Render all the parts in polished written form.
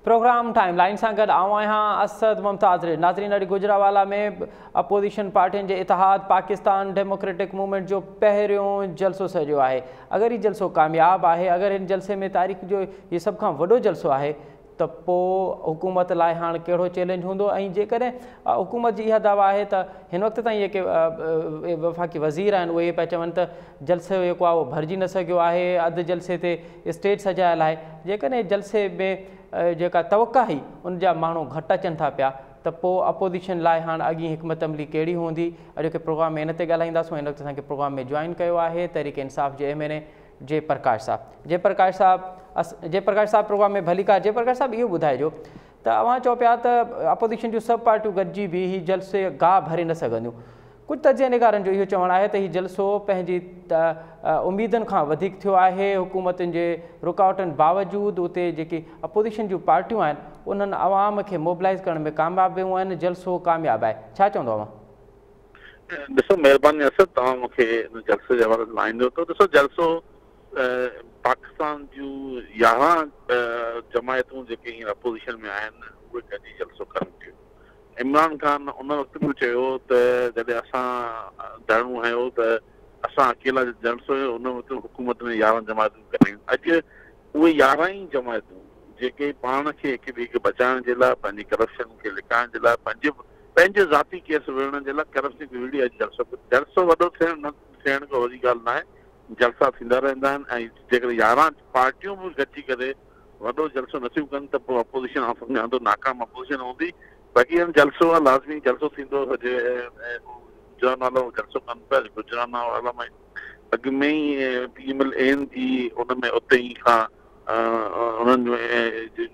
Programme timeline से गड असद मुमताज़ नाज़रीन अॼु गुजरावाला में अपोजिशन पार्टियुनि के इतिहाद पाकिस्तान डेमोक्रेटिक मूवमेंट जो पहिरियों जलसो सजो है। अगर ये जलसो कामयाब है, अगर इन जलसे में तारीख़ जो ये सब खां वॾो जलसो है तो हुकूमत लाइ हाँ कहिड़ो चैलेंज होंदो ऐं जेकॾहिं हुकूमत जी इहा दावा है तो इन वक्त ताईं जेके वफ़ाक़ी वज़ीर आहिनि उहे पिया चवनि त जलसो जेको आहे उहो भरिजी न सघियो आहे, अधु जलसे ते स्टेज सजायल आहे। जेकॾहिं जलसे में जेका तवक़ा हुई उन जा माण्हू घटि अचनि था पिया त पोइ अपोजिशन लाइ हाणे अॻी हिकमत अमली कहिड़ी हूंदी। अॼु के प्रोग्राम में इन ते ॻाल्हाईंदासीं। हिन वक़्तु असांखे प्रोग्राम में जॉइन कयो आहे तहरीक इंसाफ़ जे MNA जयप्रकाश साहब। जयप्रकाश साहब प्रोग्राम में भली कार। जयप्रकाश साहब इहो ॿुधाइजो त अवां चओ पिया त अपोजिशन जूं सभु पार्टियूं गॾिजी बि ही जलसे गाह भरे न सघंदियूं। कुछ तजिया निगारनि जो इहो चवणु आहे त हीउ जलसो पंहिंजी उम्मीदनि खां वधीक थियो आहे। हुकूमतुनि जे रुकावटनि बावजूदु उते जेकी अपोजिशन जूं पार्टियूं आहिनि उन्हनि अवाम खे मोबिलाइज़ करण में कामयाबु वियूं आहिनि। जलसो कामयाबु आहे, छा चवंदो अवां? ॾिसो महिरबानी असद तव्हां मूंखे जलसे जे हवाले सां ईंदो त ॾिसो जलसो पाकिस्तान जूं 11 जमायतूं जेके हींअर अपोजिशन में आहिनि उहे गॾिजी जलसो कनि थियूं। इमरान खान उन वक़्तु बि चयो त जॾहिं असां धरणो हयो त असां अकेला जलसो हुयो, उन वक़्तु हुकूमत में 11 जमायतूं कयूं। अॼु उहे 11 ई जमायतूं जेके पाण खे हिक ॿिए खे बचाइण जे लाइ, पंहिंजी करप्शन खे लिकाइण जे लाइ, पंहिंजे ज़ाती केस विढ़ण जे लाइ करप्शन खे विढ़ी अॼु जलसो वॾो थियण न थियण खां वॾी ॻाल्हि न आहे। जलसा थींदा रहंदा आहिनि ऐं जेकॾहिं 11 पार्टियूं बि गॾिजी करे वॾो जलसो नथियूं कनि त पोइ अपोजिशन सम्झां थो नाकाम अपोजिशन हूंदी। बाक़ी जलसो आहे, लाज़मी जलसो थींदो। गुजरात वाला जलसो कनि पिया। गुजरात वाला में अॻु में ई PML-AN जी उन में उते ई खां उन्हनि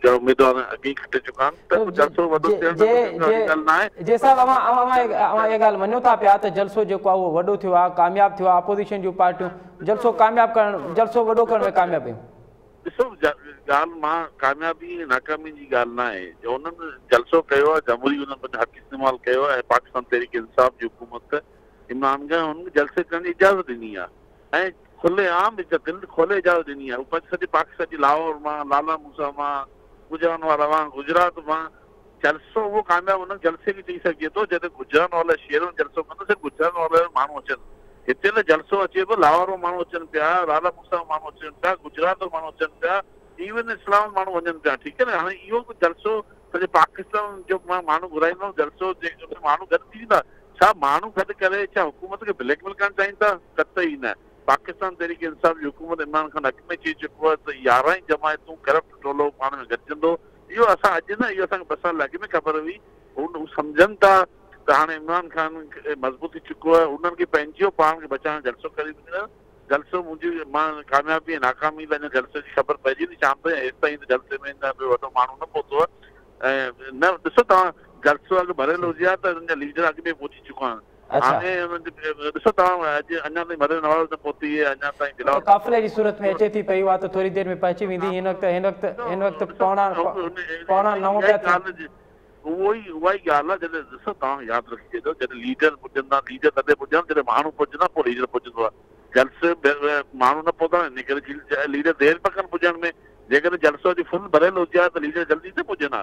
जो उम्मीदवार अॻे ई खटे चुका आहिनि त जलसो वॾो थियण में ॻाल्हि न आहे। जे साहब अवां इहा ॻाल्हि मञो था पिया त जलसो जेको आहे उहो वॾो थियो आहे, कामयाबु थियो आहे, अपोजिशन जूं पार्टियूं जलसो कामयाबु करणु, जलसो वॾो करण में कामयाबु आहियूं? ॾिसो ॻाल्हि मां कामयाबी नाकामी जी ॻाल्हि न आहे। जो उन्हनि जलसो कयो आहे, जमहूरी उन्हनि पंहिंजो हक़ इस्तेमालु कयो आहे। पाकिस्तान तहरीक इंसाफ़ जी हुकूमत इमरान खान हुनखे जलसे करण जी इजाज़त ॾिनी आहे ऐं खुलेआम दिलि खोले इजाज़त ॾिनी आहे। सॼे पाकिस्तान जी लाहौर मां, लाला मूसा मां, गुजरात वारा मां, गुजरात मां जलसो उहो कामयाबु हुन जलसे खे चई सघिजे थो। जॾहिं गुजरात वारा शहर में जलसो कंदो सिर्फ़ु गुजरात वारा माण्हू अचनि। हिते न जलसो अचे पियो, लाहौर मां माण्हू अचनि पिया, लाला मूसा माण्हू अचनि पिया, गुजरात माण्हू अचनि पिया, इवन इस्लाम माण्हू वञनि पिया। ठीकु आहे न। हाणे इहो जलसो सॼे पाकिस्तान जो मां माण्हू घुराईंदुमि जलसो माण्हू गॾु थी वेंदा। छा माण्हू गॾु करे छा हुकूमत खे ब्लैकमेल करणु चाहिनि था? कतई न। पाकिस्तान तहरीक इंसाफ़ जी हुकूमत इमरान खान अॻु में चई चुको आहे त 11 ई जमायतूं करप्ट टोलो पाण में गॾिजंदो। इहो असां अॼु न, इहो असांखे 2 साल अॻु में ख़बर हुई। हू सम्झनि था त हाणे इमरान खान मज़बूत थी चुको आहे। उन्हनि खे पंहिंजो पाण खे बचाइण जलसो करे जलसो मुंहिंजी मां कामयाबी ऐं नाकामी लाइ जलसे जी ख़बर पइजी थी शाम ताईं। हेसि ताईं त जलसे में न वॾो माण्हू न पहुतो आहे ऐं न ॾिसो तव्हां जलसो अॻु भरियल हुजे हा त हुन जा लीडर अॻु में पहुची चुका आहिनि। हाणे ॾिसो तव्हां अॼु अञा ताईं मरियल नवाज़ न पहुती आहे, अञा ताईं बिलावल काफ़िले जी सूरत में अचे थी पई आहे त थोरी देरि में पहुची वेंदी। हिन वक़्तु पौणा 9 पिया। उहा ई ॻाल्हि आहे। जॾहिं ॾिसो तव्हां यादि रखिजो जॾहिं लीडर पुॼंदा, लीडर तॾहिं पुॼनि जॾहिं माण्हू पुॼंदा पोइ लीडर पुॼंदो आहे। जलसे माण्हू न पहुता इन करे लीडर देरि था कनि पुॼण में। जेकॾहिं जलसो जी फुल भरियल हुजे हा त लीडर जल्दी न पुॼंदा।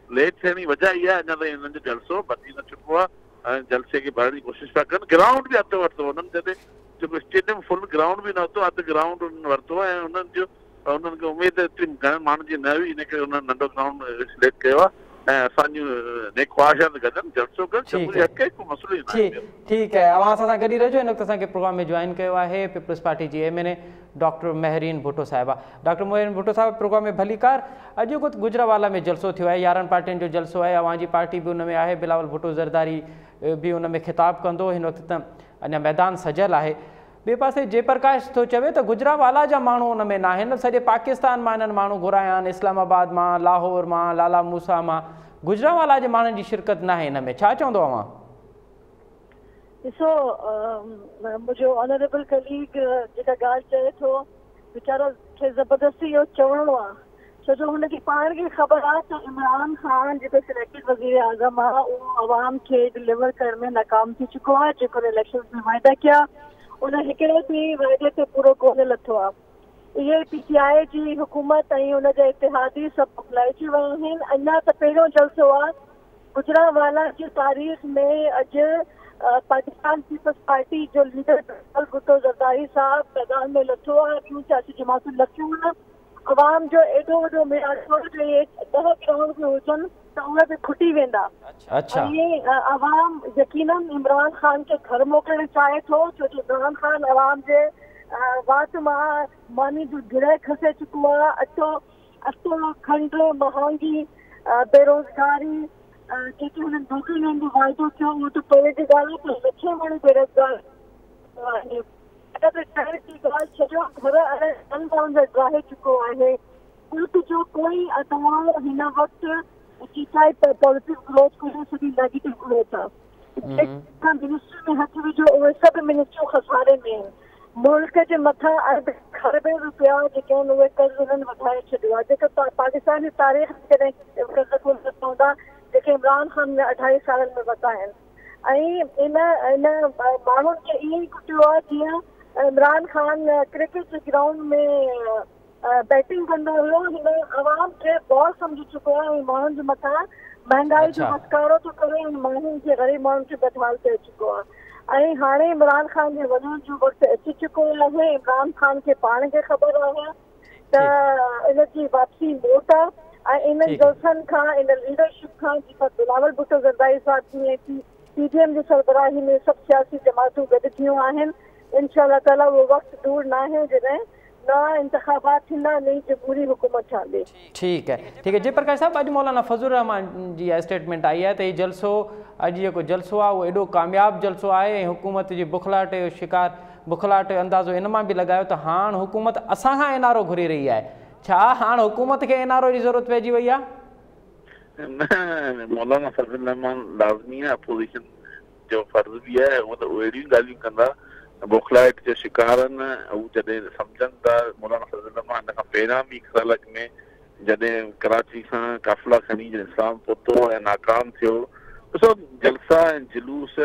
लेट थियण जी वजह इहा आहे अञा ताईं हिननि जो जलसो भरिजी न चुको आहे ऐं जलसे खे भरण जी कोशिशि था कनि। ग्राउंड बि हथु वरितो हुननि, जॾहिं जेको स्टेडियम फुल ग्राउंड बि न वरितो, अधु ग्राउंड वरितो आहे ऐं उन्हनि खे उमेद घणनि माण्हुनि जी न हुई, इन करे उन्हनि नंढो ग्राउंड सिलेक्ट कयो आहे ऐं असांजूं नेक ख्वाहिशात गॾनि जलसो कनि। जमहूरी हक़ को मसइलो ई न आहे। ठीकु आहे, अवां असां सां गॾु रहिजो। हिन वक़्तु असांखे प्रोग्राम में जॉइन कयो आहे पीपल्स पार्टी जी MNA डॉक्टर महरीन भुट्टो साहिबा। डॉक्टर महरीन भुट्टो साहिब प्रोग्राम में भली कार। अॼु कुझु गुजरावाला में जलसो थियो आहे, 11 पार्टियुनि जो जलसो आहे। अवां जी पार्टी बि हुन में आहे, बिलावल भुट्टो ज़रदारी बि हुन में ख़िताबु कंदो। हिन वक़्तु त अञा मैदान सजियल आहे। ॿिए पासे जयप्रकाश थो चवे त गुजरावाला जा माण्हू हुन में न आहिनि, सॼे पाकिस्तान मां हिननि माण्हू घुराया आहिनि, इस्लामाबाद मां, लाहौर मां, लाला मूसा मां। गुजरावाला जे माण्हुनि जी शिरकत न आहे हिन में, छा चवंदो अवां? ॾिसो मुंहिंजो ऑनरेबल कलीग जेका ॻाल्हि चए थो वीचारो खे ज़बरदस्ती इहो चवणो आहे, छो जो हुनखे पाण खे ख़बर आहे त इमरान खान जेको सिलेक्टेड वज़ीर आज़म आहे उहो आवाम खे डिलीवर करण में नाकाम थी चुको आहे। जेको इलेक्शन में वाइदा कया उन हिकिड़े बि वाइदे ते पूरो कोन लथो आहे। ये PTI जी हुकूमत ऐं उनजा इतिहादी सभु मोकिलाइजी विया आहिनि। अञा त पहिरियों जलसो आहे गुजरावाला जी तारीख़ में। अॼु पाकिस्तान पीपल्स पार्टी जो लीडर भुट्टो ज़रदारी साहब मैदान में लथो आहे। ॿियूं सियासी जमातूं लथियूं आहिनि। अवाम जो एॾो वॾो मिरासो जो 10 ग्राउंड बि हुजनि त उहे बि खुटी वेंदा। ऐं अवाम यकीनन इमरान ख़ान खे घर मोकिलणु चाहे थो, छो जो इमरान ख़ान अवाम जे वात मां मानी जो गिरह खसे चुको आहे। अटो खंड महांगी बेरोज़गारी जेके हुननि नौकरियुनि जो वाइदो थियो उहो त परे जी ॻाल्हि आहे, पर लखे माण्हू बेरोज़गार आहे। शहर जी ॻाल्हि छॾियो, घर अनगाउंड ड्राहे चुको आहे। मुल्क जो कोई तमामु हिन वक़्तु चीचाई पॉजिटिव ग्रोथ करे सॼी नेगेटिव ग्रोथ आहे। मिनिस्ट्री में हथ विझो उहे सभु मिनिस्ट्रियूं खसारे में आहिनि। मुल्क जे मथां अरब खरबे रुपया जेके आहिनि उहे कर्ज़ हुननि वधाए छॾियो आहे। जेके पाकिस्तान जी तारीख़ कॾहिं कर्ज़ कोन पवंदा जेके इमरान ख़ान ने 28 सालनि में वरिता आहिनि। ऐं इन माण्हुनि खे ईअं ई कुटियो आहे जीअं इमरान ख़ान क्रिकेट जे ग्राउंड में बैटिंग कंदो हुयो। हिन अवाम खे बॉल सम्झी चुको आहे ऐं माण्हुनि जे मथां महांगाई जो मस्कारो थो करे ऐं माण्हुनि खे ग़रीब माण्हुनि खे बदहाल करे चुको आहे। ऐं हाणे इमरान ख़ान जे वञण जो वक़्तु अची चुको आहे। इमरान ख़ान खे पाण खे ख़बर आहे त इनजी वापसी मोट आहे। ऐं इन जलसनि खां इन लीडरशिप खां जेका बिलावल भुट्टो ज़रदारी साहब जी PDM जी सरबराही में सभु सियासी जमातूं गॾु थियूं आहिनि। इंशाअल्लाह ताला उहो वक़्तु दूर न आहे जॾहिं नवां इंतख़ाबात थींदा, नई जमहूरी हुकूमत ठहंदी। ठीक है जी प्रकाश साहब, अॼु मौलाना फज़लुर रहमान जी स्टेटमेंट आई है तो ये जलसो अॼु जेको जलसो आहे उहो एॾो कामयाब जलसो आहे। हुकूमत जी बुखलाहट जो शिकार बुखलाहट जो अंदाज़ो इन मां बि लॻायो त हाणे हुकूमत असां खां एनआरओ घुरी रही आहे। छा हाणे हुकूमत खे एनआरओ जी ज़रूरत पइजी वई आहे? न, मौलाना फज़लुर रहमान लाज़मी आहे, अपोज़िशन जो फर्ज़ बि आहे। उहो त अहिड़ियूं ॻाल्हियूं कंदा बुखलाहट जो शिकार आहिनि। हू जॾहिं सम्झनि था मौलाना फज़लुर रहमान हिन खां पहिरियां बि हिकु साल में जॾहिं कराची खां काफ़िला खणी इस्लाम पहुतो ऐं नाकाम थियो। ॾिसो, जलसा ऐं जुलूस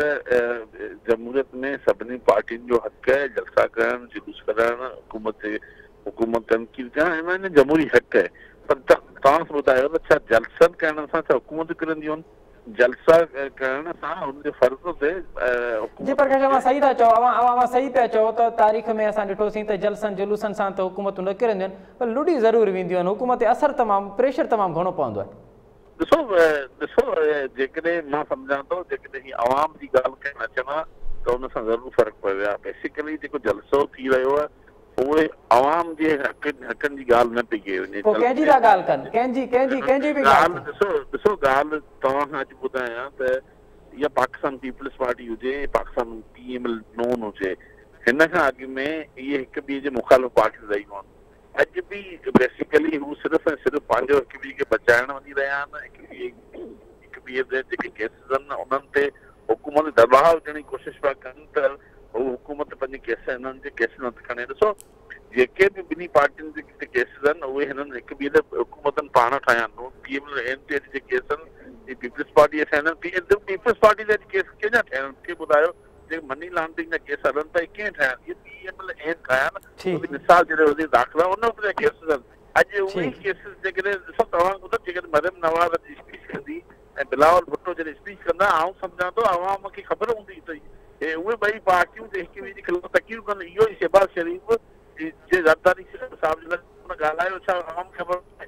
जमहूरियत में सभिनी पार्टियुनि जो हक़ आहे। जलसा करणु, जुलूस करणु, हुकूमत तनक़ीद करणु हिन जमहूरी हक़ आहे। पर तव्हां ॿुधायो त छा जलसनि करण सां छा हुकूमत किरंदियूं आहिनि? जलसा करण सां हुनजे फर्ज़ ते जी प्रकाश अवां सही था चओ, अवां सही पिया चओ त तारीख़ में असां ॾिठोसीं त जलसनि जुलूसनि सां त हुकूमतूं न किरंदियूं आहिनि, पर लुॾी ज़रूरु वेंदियूं आहिनि। हुकूमत ते असरु तमामु प्रेशर तमामु घणो पवंदो आहे। ॾिसो जेकॾहिं मां सम्झां थो जेकॾहिं ही अवाम जी ॻाल्हि करणु अचां त हुन सां ज़रूरु फ़र्क़ु पियो आहे। बेसिकली जेको जलसो थी रहियो आहे उहे अवाम जे हक़नि जी ॻाल्हि न पई कई वञे। कंहिंजी था ॻाल्हि कनि, कंहिंजी बि ॻाल्हि। ॾिसो ॻाल्हि तव्हां खां अॼु ॿुधायां त इहा पाकिस्तान पीपल्स पार्टी हुजे, पाकिस्तान PML नोन हुजे, हिन खां अॻु में इहे हिक ॿिए जे मुखालिफ़ पार्टियूं रहियूं आहिनि। अॼु बि बेसिकली हू सिर्फ़ु ऐं सिर्फ़ु पंहिंजो हिक ॿिए खे बचाइण वञी रहिया आहिनि। हिक ॿिए ते जेके केसिस आहिनि उन्हनि ते हुकूमत दबाव विझण जी कोशिशि पिया कनि त हू हुकूमत पंहिंजे केस हिननि जे केस न खणे। ॾिसो, जेके बि ॿिन्ही पार्टियुनि जे केसिस आहिनि उहे हिननि हिक ॿिए ते हुकूमतनि पाण ठाहिया आहिनि। PML जे केस आहिनि, पीपल्स पार्टी पीपल्स पार्टी जा केस कंहिंजा ठहिया आहिनि? मूंखे ॿुधायो, जेके मनी लॉन्ड्रिंग जा केस हलनि था कीअं ठाहिया आहिनि? इहे PML ठाहिया आहिनि। मिसाल जहिड़े वधीक दाख़िला उन जा केसिस आहिनि। अॼु उहे केसिस जेकॾहिं ॾिसो, तव्हां ॿुधो, जेकॾहिं मरियम नवाज़ स्पीच कंदी ऐं बिलावल भुट्टो जॾहिं स्पीच कंदा, आउं सम्झां थो अवाम खे ख़बर हूंदी त उहे ॿई पार्टियूं हिक ॿिए जे ख़िलाफ़ तकीर कनि। इहो ई शहबाज़ शरीफ़ जे ज़रदारी साहब जे लाइ ॻाल्हायो, छा अवाम ख़बर आहे?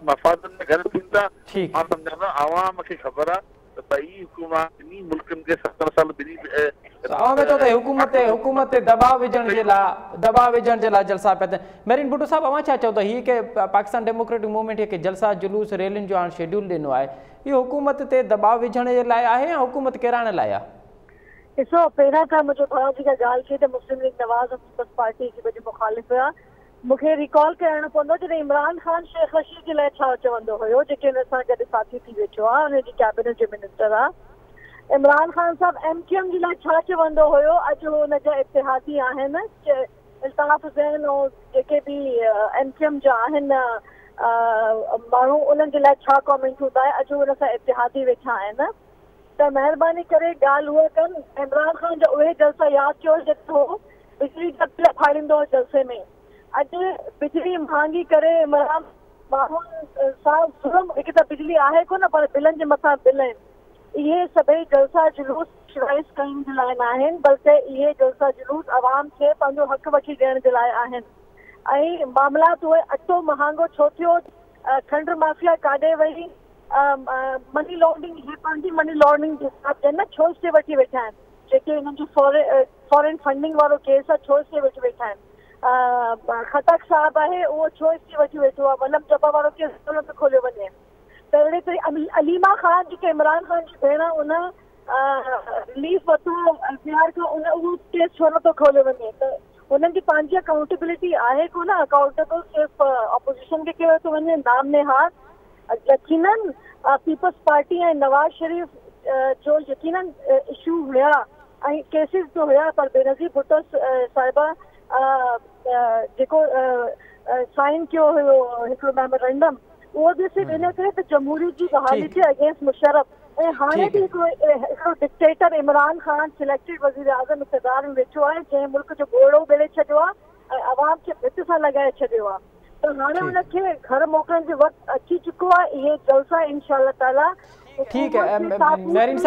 मफ़ादनि में घर थीनि था। मां सम्झां थो अवाम खे ख़बर आहे त ॿई हुकूमत ॿिन्ही मुल्कनि खे 70 साल हुकूमत ते दबाव विझण जे लाइ जलसा पिया थियनि। मेरिन भुट्टो साहब, अवां छा चओ था? हीअ के पाकिस्तान डेमोक्रेटिक मूवमेंट खे जलसा जुलूस रैलियुनि जो हाणे शेड्यूल ॾिनो आहे, इहो हुकूमत ते दबाव विझण जे लाइ आहे या हुकूमत किराइण लाइ आहे? ॾिसो, पहिरियां खां मुंहिंजो भाउ जी ॻाल्हि थी त मुस्लिम लीग नवाज़ पीपल्स पार्टी जी वॾी मुखालिफ़ हुआ। मूंखे रिकॉल करणो पवंदो जॾहिं इमरान ख़ान शेख रशीद जे लाइ छा चवंदो हुयो, जेके हुन सां गॾु साथी थी वेठो आहे, हुनजी कैबिनेट जो मिनिस्टर आहे। इमरान ख़ान साहब MQM जे लाइ छा चवंदो हुयो? अॼु हुनजा इतिहादी आहिनि इल्ताफ़ ज़ैन ऐं जेके बि MQM जा आहिनि माण्हू, उन्हनि जे लाइ छा कॉमेंट हूंदा आहे? अॼु हुन सां इतिहादी वेठा आहिनि। त महिरबानी करे ॻाल्हि उहा कनि, इमरान ख़ान जा उहे जलसा यादि कयो जेको बिजली जा बिल फाड़ींदो जलसे में। अॼु बिजली महांगी करे इमरान माण्हुनि सां ज़ुल्म, हिकु त बिजली आहे कोन पर बिलनि जे मथां बिल आहिनि, इहे सभई जलसा जुलूस शुराइज़ करण जे लाइ न आहिनि, बल्कि इहे जलसा जुलूस आवाम खे पंहिंजो हक़ वठी ॾियण जे लाइ आहिनि। ऐं मामलात उहे अटो महांगो छो थियो, खंड माफ़िया काॾे वई, मनी लॉन्ड्रिंग, हे पंहिंजी मनी लॉन्ड्रिंग जे हिसाब सां न छो से वठी वेठा आहिनि, जेके हिननि जो फॉरेन फंडिंग वारो केस आहे छो से वठी वेठा आहिनि। खटक साहब आहे उहो छो से वठी वेठो आहे, वलम जबा वारो केस छो नथो खोलियो वञे। त अहिड़े तरीक़े अलीमा ख़ान जेके इमरान ख़ान जी भेण उन रिलीफ वरितो बिहार खां, उहो केस छो नथो खोलियो वञे। त उन्हनि जी पंहिंजी अकाउंटेबिलिटी आहे कोन, अकाउंटेबल सिर्फ़ु ऑपोजिशन खे कयो थो वञे नाम नेहाद। यकीनन पीपल्स पार्टी ऐं नवाज शरीफ़ जो यकीनन इशू हुया ऐं केसिस जो हुया, पर बेनज़ीर भुट्टो साहिबा जेको साइन कयो हुयो हिकिड़ो मेमोरेंडम, उहो बि सिर्फ़ु इन करे त जमहूरियत जी बहाली जे अगेंस्ट मुशर्रफ, ऐं हाणे बि हिकिड़ो डिक्टेटर इमरान ख़ान सिलेक्टेड वज़ीर आज़म इक़्तिदार में वेठो आहे, जंहिं मुल्क जो ॿोड़ो ॿेड़े छॾियो आहे ऐं अवाम खे भित सां लॻाए छॾियो आहे। त हाणे हुनखे घर मोकिलण जो वक़्तु अची चुको आहे। इहे जलसा इंशाअल्लाह ताला ठीक है। मेहरीन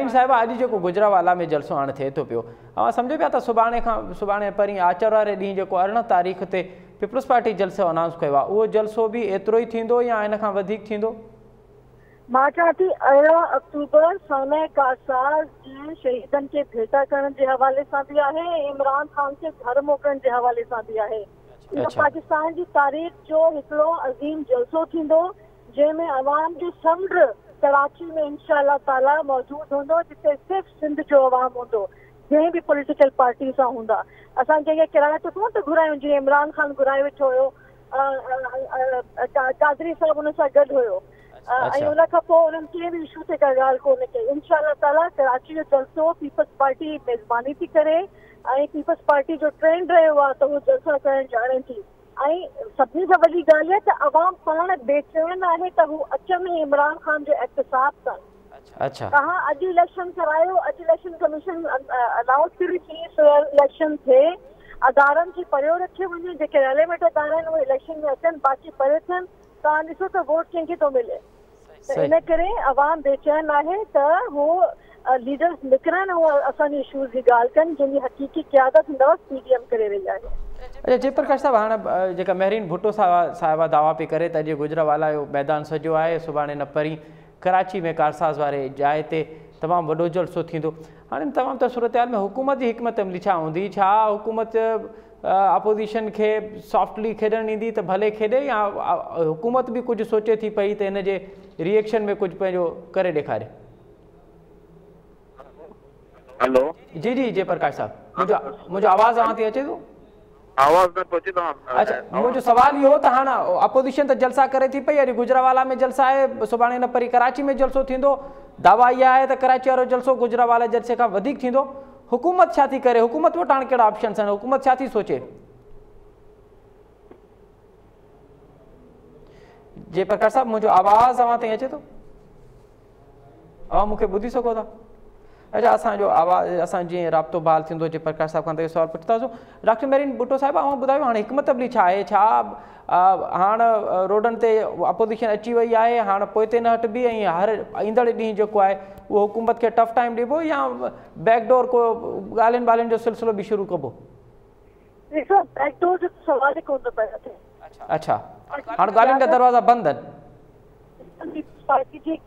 साहिब अॼु जेको गुजरावाला में जलसो हाणे थिए थो पियो, सम्झो पिया त सुभाणे परीं आचर वारे ॾींहुं जेको 18 तारीख़ ते पीपल्स पार्टी जलसो अनाउंस कयो आहे, उहो जलसो बि एतिरो ई थींदो या इन खां वधीक थींदो? मां चवां थी 18 अक्टूबर साने कासार जे शहीदनि खे भेटा करण जे हवाले सां बि आहे, इमरान ख़ान खे घर मोकिलण जे हवाले सां बि आहे। पाकिस्तान जी तारीख़ जो हिकिड़ो अज़ीम जलसो थींदो जंहिंमें अवाम जो समुंड कराची में इंशाअल्लाह ताला मौजूदु हूंदो, जिते सिर्फ़ु सिंध जो अवाम हूंदो, जंहिं बि पॉलिटिकल पार्टी सां हूंदा। असां कंहिंखे किराए ते कोन था घुरायूं, जीअं इमरान ख़ान घुराए वेठो हुयो, कादरी साहिब हुन सां गॾु हुयो, ऐं उन खां पोइ उन्हनि कंहिं बि इशू ते का ॻाल्हि कोन्हे कई। इंशाअल्लाह ताला कराची जो जलसो पीपल्स पार्टी मेज़बानी थी करे ऐं पीपल्स पार्टी जो ट्रेंड रहियो आहे त उहो जलसा करणु ॼाणे थी। ऐं सभिनी खां वॾी ॻाल्हि आहे त अवाम पाण बेचैन आहे त हू अचनि इमरान ख़ान जो एहतसाब कनि। तव्हां अॼु इलेक्शन करायो, अॼु इलेक्शन कमीशन अनाउंस करी थी इलेक्शन थिए, अदारनि खे परियो रखियो वञे, जेके रेलेवेंट अदारा आहिनि उहे इलेक्शन में अचनि, बाक़ी परियो थियनि, तव्हां ॾिसो त वोट कंहिंखे थो मिले। त इन करे अवाम बेचैन आहे त हू लीडर्स निकिरनि, उहो असांजे इशूज़ जी ॻाल्हि कनि, जंहिंजी हक़ीक़ी क़यादत हूंदव पीडीएम करे रही आहे। अच्छा जयप्रकाश साहब, हाणे जेका मेहरीन भुट्टो साहिबा दावा पई करे त अॼु गुजरावाला जो मैदान सॼो आहे, सुभाणे न परीं कराची में कारसाज़ वारे जाइ ते तमामु वॾो जलसो थींदो। हाणे तमामु त सूरत में हुकूमत जी हिकमत अमली छा हूंदी? छा हुकूमत अपोज़िशन खे सॉफ्टली खेॾणु ईंदी त भले खेॾे, या हुकूमत बि कुझु सोचे थी पई त हिन जे रिएक्शन में कुझु पंहिंजो करे ॾेखारे? हेलो जी जी जयप्रकाश साहब, मुंहिंजो आवाज़ अवां थी अचे थो? आवाज़ न पहुचे तव्हां? अच्छा, मुंहिंजो सवाल इहो त हाणे अपोज़िशन त जलसा करे थी पई, अॼु गुजरावाला में जलसा आहे, सुभाणे न परी कराची में जलसो थींदो, दावा इहा आहे त कराची वारो जलसो गुजरावाला जलसे खां वधीक थींदो। हुकूमत छा थी करे? हुकूमत वटि हाणे कहिड़ा ऑप्शन्स आहिनि? हुकूमत छा थी सोचे? जयप्रकाश साहब, मुंहिंजो आवाज़ अवां ताईं अचे थो? अवां मूंखे ॿुधी सघो था? अच्छा, असांजो आवाज़ असां जीअं राब्तो बहाल थींदो जयप्रकाश साहब खां त इहो सवाल पुछंदासीं। डॉक्टर मेहरीन भुट्टो साहिबु, अवां ॿुधायो हाणे हिकमत अमली छा आहे? छा हाणे रोडनि ते अपोज़िशन अची वई आहे, हाणे पोइ ते न हटबी, ऐं हर ईंदड़ ॾींहुं जेको आहे उहो हुकूमत खे टफ टाइम ॾिबो, या बैकडोर को ॻाल्हियुनि ॿाल्हियुनि जो सिलसिलो बि शुरू कबो? अच्छा, हाणे ॻाल्हियुनि जा दरवाज़ा बंदि आहिनि? पार्टी जी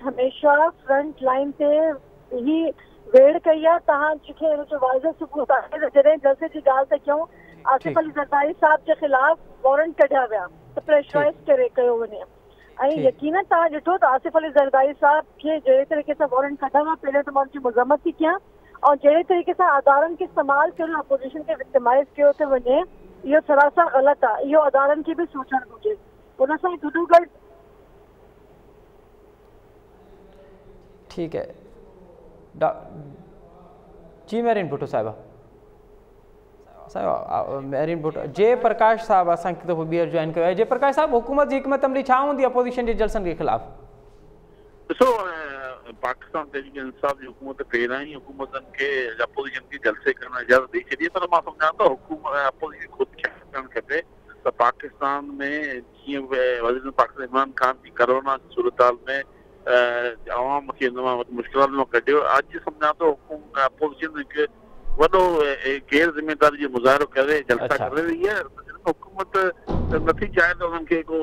हमेशह फ्रंट लाइन ते ही वेड़ कई आहे। तव्हां जंहिंखे हिनजो वाज़ह सबूत आहे त जॾहिं जलसे जी ॻाल्हि था कयूं, आसिफ अली ज़रदारी साहब जे ख़िलाफ़ वारंट कढिया विया त प्रेशराइज़ करे कयो वञे, ऐं यकीनन तव्हां ॾिठो त आसिफ अली ज़रदारी साहब खे जहिड़े तरीक़े सां वारंट कढिया विया, पहिरियों त मां उनजी मज़म्मत थी कयां, ऐं जहिड़े तरीक़े सां अदारनि खे इस्तेमालु करे अपोज़िशन खे विक्टिमाइज़ कयो थो वञे, इहो सरासर ग़लति आहे। इहो अदारनि खे बि सोचणु घुरिजे। उन सां गॾो गॾु ठीक है जी मेहरीन भुट्टो साहिबा, मेहरीन भुट्टो जयप्रकाश साहब असांखे दफ़ो ॿीहर जॉइन कयो आहे। जयप्रकाश साहब, हुकूमत जी हिकमत अमली छा हूंदी अपोज़िशन जे जलसनि के ख़िलाफ़? ॾिसो, पाकिस्तान तहरीक इंसाफ जी हुकूमत पहिरियां ई हुकूमतनि खे अपोज़िशन खे जलसे करण जी इजाज़त ॾेई छॾी, पर मां सम्झां थो अपोज़िशन ख़ुदि ख्याल करणु खपे त पाकिस्तान में जीअं वज़ीर पाकिस्तान इमरान ख़ान जी कोरोना जी सूरत में आवाम खे हिन मां मुश्किलात में कढियो। अॼु सम्झां थो अपोज़िशन हिकु वॾो गैर ज़िम्मेदारी जो मुज़ाहिरो करे जलसा करे रही है। हुकूमत नथी चाहे त उन्हनि खे को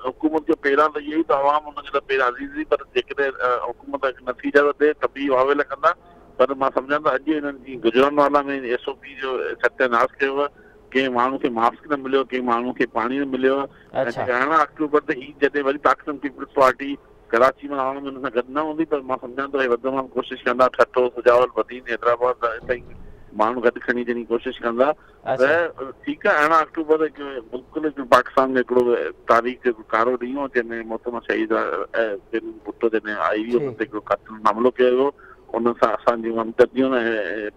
हुकूमत जो पहिरां त इहो ई त आवाम उनखे त पहिरां अज़ीज़ी, पर जेकॾहिं हुकूमत नथी इजाज़त ॾे त बि वावेल कंदा। पर मां सम्झां थो अॼु हिननि जी गुजरानवाला में SOP जो सत्यानाश कयो, कंहिं माण्हू खे मास्क न मिलियो, कंहिं माण्हू खे पाणी न मिलियो। 11 अक्टूबर ते ही जॾहिं वरी पाकिस्तान पीपल्स पार्टी कराची में आवाम में हुन सां गॾु न हूंदी, पर मां सम्झां थो वधि कोशिशि कंदा, ठठो सुजावल बदीन हैदराबाद माण्हू गॾु खणी अचण जी कोशिशि कंदा। त ठीकु आहे, 11 अक्टूबर बिल्कुलु पाकिस्तान में हिकिड़ो तारीख़ कारो ॾींहुं हो जंहिंमें मोहतरमा शहीद भुट्टो जॾहिं आई हुई हुन ते हिकिड़ो क़त्ल मामिलो कयो वियो। उन सां असांजी हमदर्दियूं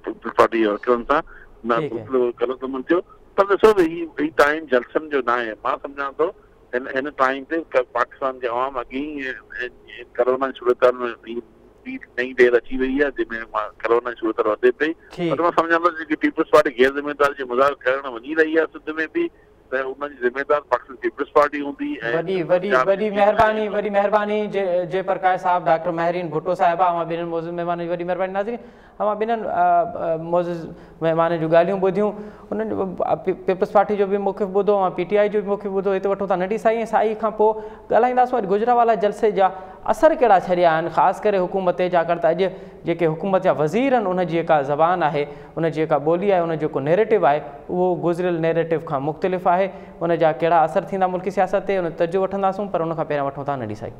पीपल्स पार्टी वर्करनि सां ग़लति अमल थियो। पर ॾिसो ही टाइम जलसनि जो न आहे। मां सम्झां थो हिन टाइम ते पाकिस्तान जे अवाम अॻे ई कोरोना जी सूरत में नई देर अची वई आहे जंहिंमें कोरोना जी सूरत वधे पई। पर मां सम्झां थो जेकी पीपल्स पार्टी गैर ज़िम्मेदारी जो मुज़ाहिरो करण वञी रही आहे सिंध में बि, त उनजी ज़िम्मेदार पाकिस्तान पीपल्स पार्टी हूंदी। वॾी महिरबानी जे प्रकाश साहब, डॉक्टर महरीन भुट्टो साहिबा, हमां ॿिन्हिनि मौज़ूद महिमाननि जी वॾी महिरबानी। नाज़रीन, हमां ॿिन्हिनि मौज़ूद महिमान जूं ॻाल्हियूं ॿुधियूं, उन्हनि पीपल्स पार्टी जो बि मौक़िफ़ ॿुधो ऐं PTI जो बि मौक़िफ़ ॿुधो। हिते वठूं था नंढी साई, साई खां पोइ ॻाल्हाईंदासीं अॼु गुजरावाला जलसे जा असर कहिड़ा छॾिया आहिनि, ख़ासि करे हुकूमत ते, छाकाणि त अॼु जेके हुकूमत जा वज़ीर आहिनि उनजी जेका ज़बान आहे, उन जी जेका ॿोली आहे, उन जेको नैरेटिव आहे, उहो गुज़िरियल नैरेटिव खां मुख़्तलिफ़ आहे। उन जा कहिड़ा असर थींदा मुल्की सियासत ते, उन तर्जो वठंदासूं, पर उन खां पहिरियां वठूं था नंढी साई।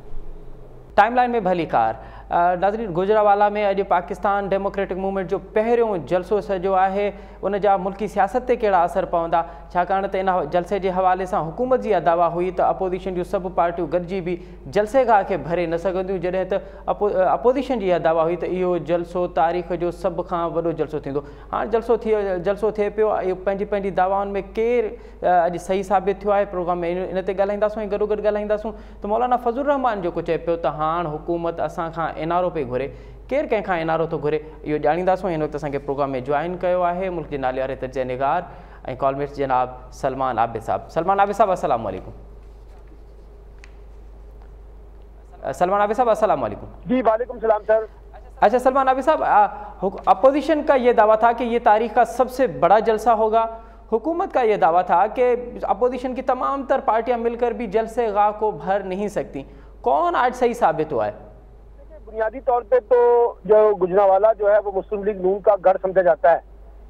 टाइम लाइन में भली कार। नाज़रीन, गुजरावाला में अॼु पाकिस्तान डेमोक्रेटिक मूवमेंट जो पहिरियों जलसो सॼो आहे। उन जा मुल्की सियासत ते कहिड़ा असर पवंदा, छाकाणि त इन जलसे जे हवाले सां हुकूमत जी इहा दावा हुई त अपोज़िशन जूं सभु पार्टियूं गॾिजी बि जलसेगाह खे भरे न सघंदियूं, जॾहिं त अपोज़िशन जी इहा दावा हुई त इहो जलसो तारीख़ जो सभ खां वॾो जलसो थींदो। हाणे जलसो थिए पियो, इहो पंहिंजी दावाउनि में केरु अॼु सही साबित थियो आहे, प्रोग्राम में इन ते ॻाल्हाईंदासूं ऐं गॾोगॾु ॻाल्हाईंदासूं त मौलाना फज़लुर रहमान जेको चए पियो त हाणे हुकूमत असां खां NRO पई घुरे, केरु कंहिंखां NRO थो घुरे, इहो ॼाणींदासूं। हिन वक़्तु असांखे प्रोग्राम में जॉइन कयो आहे मुल्क जे नाले वारे तर्जे निगार ऐं कॉलमेट्स जनाब सलमान आबिद साहब। सलमान आबिद साहब, अस्सलाम वालेकुम। सलमान आबिद साहब, अस्सलाम वालेकुम। जी वालेकुम सलाम सर। अच्छा सलमान आबिद साहब, अपोजिशन का ये दावा था कि ये तारीख का सबसे बड़ा जलसा होगा, हुकूमत का ये दावा था कि अपोजिशन की तमाम तर पार्टियां मिलकर भी जलसेगाह को भर नहीं सकती, कौन आज सही साबित हुआ है? बुनियादी तौर पे तो जो गुजरावाला जो है वो मुस्लिम लीग नून का गढ़ समझा जाता है,